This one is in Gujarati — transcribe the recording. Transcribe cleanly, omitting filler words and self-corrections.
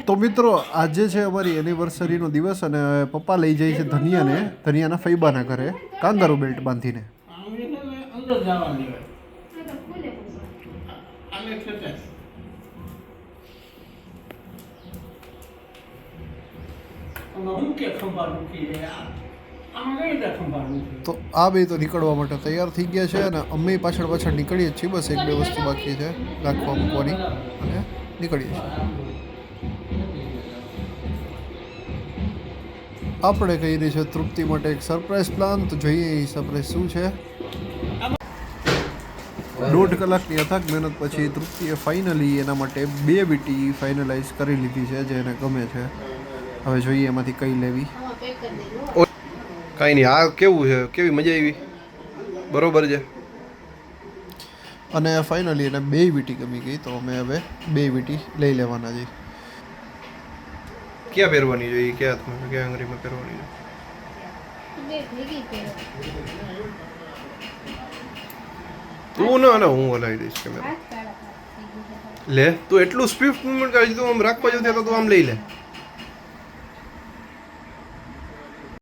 તો મિત્રો આજે છે અમારી એનિવર્સરીનો દિવસ અને પપ્પા લઈ જાય છે ધનિયાના ફૈબાના ઘરે કાંગારૂ બેલ્ટ બાંધીને. તો આ બે તો નીકળવા માટે તૈયાર થઈ ગયા છે અને અમે પાછળ નીકળીએ છીએ. બસ એક બે વસ્તુ બાકી છે રાખવા મૂકવાની અને નીકળીએ છીએ. આપણે કહી રહી છે તૃપ્તિ માટે એક સરપ્રાઈઝ પ્લાન. તો જોઈએ એ સરપ્રાઈઝ શું છે. 1.5 કલાકની અથાગ મહેનત પછી તૃપ્તિએ ફાઇનલી એના માટે 2 વીટી ફાઇનલાઇઝ કરી લીધી છે જે એને ગમે છે. હવે જોઈએ એમાંથી કઈ લેવી. કાંઈ નહીં. આ કેવું છે? કેવી મજા આવી? બરોબર છે. અને ફાઇનલી એને 2 વીટી ગમી ગઈ તો અમે હવે 2 વીટી લઈ લેવાના છે. ક્યાં પહેરવાની જોઈએ? ક્યાં હાથમાં ક્યાં આંગળીમાં પહેરવાની તું ના હું હલાવી દઈશ કેમેરા. લે તું એટલું સ્વિફ્ટ મુવમેન્ટ કરી તું આમ રાખવા જવું ત્યાં તો તું આમ લઈ લે.